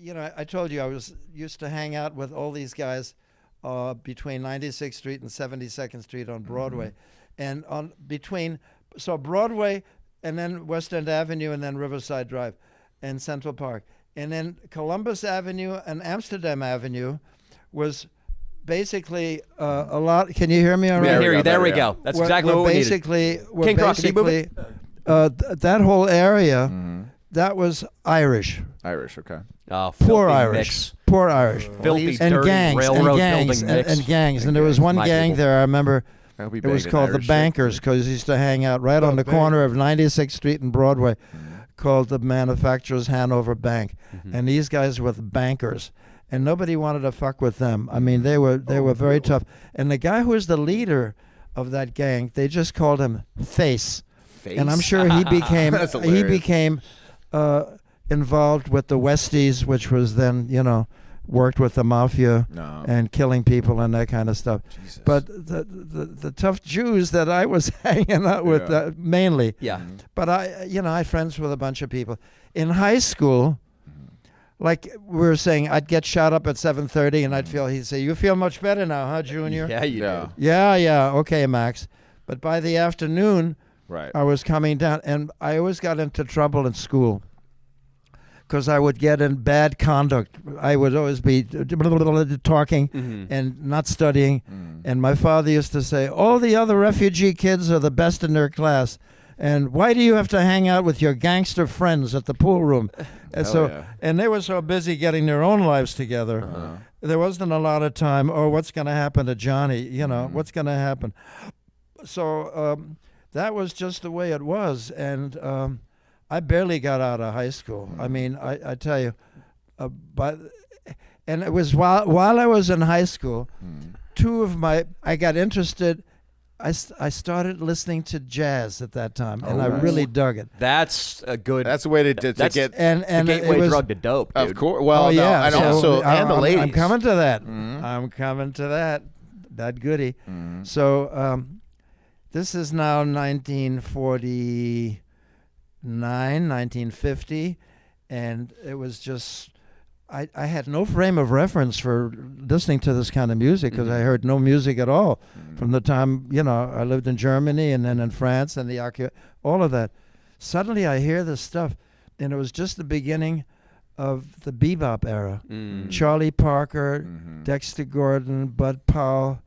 I told you I was used to hang out with all these guys between 96th Street and 72nd Street on Broadway, and so Broadway, and then West End Avenue, and then Riverside Drive, and Central Park, and then Columbus Avenue and Amsterdam Avenue was basically a lot. Can you hear me all right? I hear you. There we go. That's exactly what we needed. King Croc, can you move it? That whole area, that was Irish. Irish, okay. Oh, poor Irish. Mix. Poor Irish. Filthy, and dirty gangs, railroad and gangs, building mix. and gangs. And there was one gang there, I remember, it was called the Bankers, because he used to hang out right on the corner of 96th Street and Broadway, called the Manufacturers Hanover Bank. And these guys were the bankers. And nobody wanted to fuck with them. I mean, they were very tough. And the guy who was the leader of that gang, they just called him Face. And I'm sure he became involved with the Westies, which was then, worked with the mafia and killing people and that kind of stuff. Jesus. But the tough Jews that I was hanging out with mainly. Yeah. But I had friends with a bunch of people. In high school, like we were saying, I'd get shot up at 7:30 and he'd say, "You feel much better now, huh, Junior?" Yeah, you do. Yeah, okay, Max. But by the afternoon, right, I was coming down, and I always got into trouble in school because I would get in bad conduct. I would always be talking and not studying. And my father used to say, all the other refugee kids are the best in their class. And why do you have to hang out with your gangster friends at the pool room? And and they were so busy getting their own lives together. There wasn't a lot of time, what's going to happen to Johnny? What's going to happen? So that was just the way it was. And I barely got out of high school. I mean, I tell you, and it was while I was in high school, I got interested. I started listening to jazz at that time, and I really dug it. That's a good. That's a way to get and the gateway drug to dope. Dude. Of course. Well, and the ladies. I'm coming to that. I'm coming to that. That goodie. So this is now 1949, 1950, and it was just. I had no frame of reference for listening to this kind of music because I heard no music at all from the time, I lived in Germany and then in France and all of that. Suddenly I hear this stuff, and it was just the beginning of the bebop era. Charlie Parker, Dexter Gordon, Bud Powell,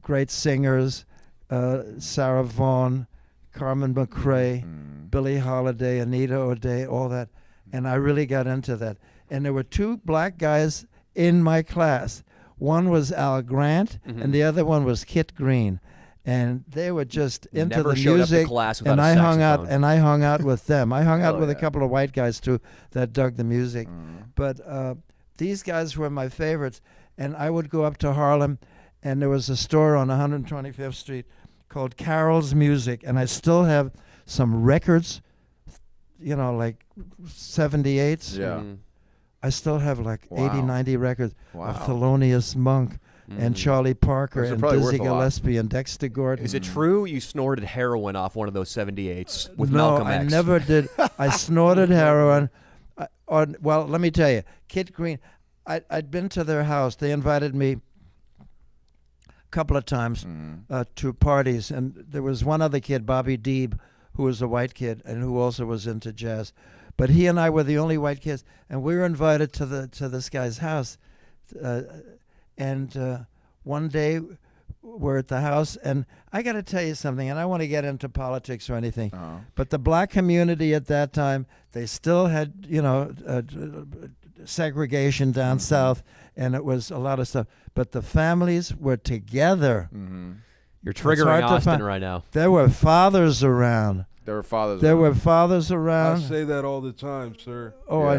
great singers, Sarah Vaughan, Carmen McRae, Billie Holiday, Anita O'Day, all that. And I really got into that. And there were two black guys in my class. One was Al Grant, and the other one was Kit Green, and they were just into the music. And I hung out with them. I hung out with a couple of white guys too that dug the music, but these guys were my favorites. And I would go up to Harlem, and there was a store on 125th Street called Carol's Music, and I still have some records, like 78s. Yeah. I still have like 80, 90 records of Thelonious Monk and Charlie Parker and Dizzy Gillespie and Dexter Gordon. Is it true you snorted heroin off one of those 78s with Malcolm X? No, I never did. I snorted heroin. Well, let me tell you, Kit Green, I'd been to their house. They invited me a couple of times to parties, and there was one other kid, Bobby Deeb, who was a white kid and who also was into jazz. But he and I were the only white kids, and we were invited to this guy's house. And one day, we're at the house, and I got to tell you something, and I don't want to get into politics or anything, but the black community at that time, they still had, segregation down south, and it was a lot of stuff. But the families were together. You're triggering Austin right now. There were fathers around. There were fathers around. I say that all the time, sir. Oh, yeah. I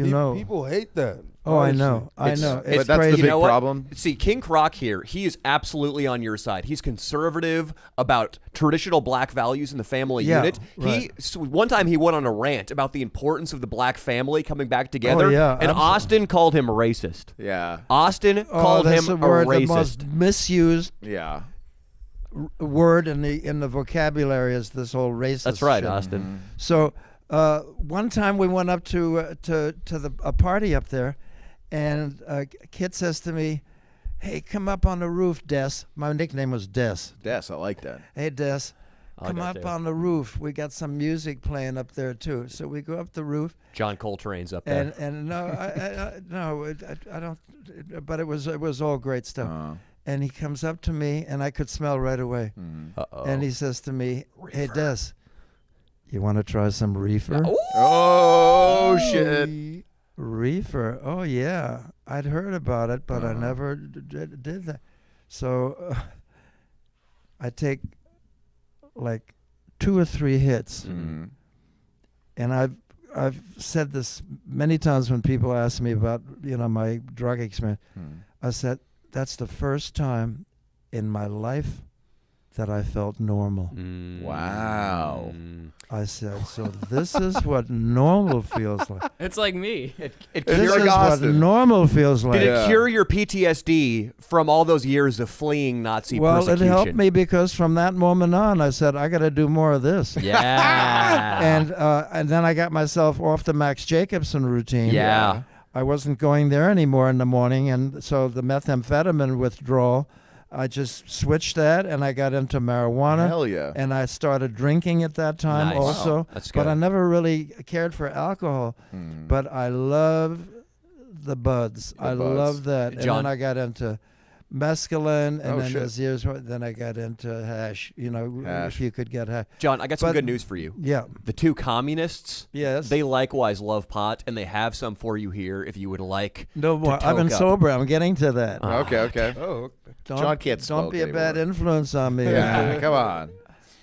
know. People hate that. Oh, honestly. I know. It's but that's crazy. the big problem. See, King Croc here, he is absolutely on your side. He's conservative about traditional black values in the family unit. Right. One time he went on a rant about the importance of the black family coming back together. Oh, yeah, and absolutely. Austin called him a racist. Yeah. Austin called him a racist. The most misused word in the vocabulary is this whole racist That's right, shit. Austin. So One time we went up to a party up there, and a kid says to me, "Hey, come up on the roof, Des." My nickname was Des. Des, I like that. Hey, Des, come that up too. on the roof. We got some music playing up there too. So we go up the roof. John Coltrane's up there. And no, I don't. But it was all great stuff. And he comes up to me, and I could smell right away. Uh-oh. And he says to me, "Hey, Des, you want to try some reefer?" Oh, shit. Reefer. Oh, yeah. I'd heard about it, but I never did that. So I take like 2 or 3 hits. And I've said this many times when people ask me about, my drug experience. I said, that's the first time in my life that I felt normal. Wow. I said, so this is what normal feels like. It's like me. It This cured- is what normal feels like. Did it cure your PTSD from all those years of fleeing Nazi Well, persecution? it helped me because from that moment on, I said, I got to do more of this. Yeah. And then I got myself off the Max Jacobson routine. Yeah. I wasn't going there anymore in the morning, and so the methamphetamine withdrawal, I just switched that, and I got into marijuana. Hell yeah. And I started drinking at that time Nice. also. Wow, that's But good. I never really cared for alcohol. But I love the buds. I buds. love that. And John- then I got into mescaline, and Oh, then shit. as years went, then I got into hash. Hash. If you could get hash. John, I got some But- good news for you. Yeah. The 2 communists, Yes. they likewise love pot, and they have some for you here if you would like. No more. I've been toke up. sober. I'm getting to that. Okay. Oh, Don't, John can't Don't smoke be a bad anymore. influence on me. Yeah, come on.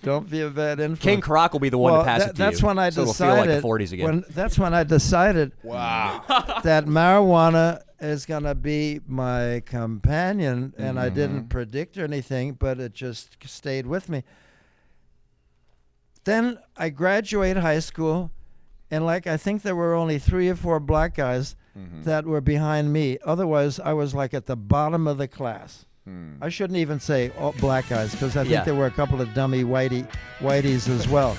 Don't be a bad influence. King Croc will be the one well, to pass it to that's you. when I so it'll decided. feel like the 40s again. That's when I decided that marijuana is going to be my companion, and I didn't predict anything, but it just stayed with me. Then I graduate high school, and I think there were only 3 or 4 black guys that were behind me. Otherwise, I was at the bottom of the class. I shouldn't even say all black guys, because I think Yeah. there were a couple of dummy whiteys as well.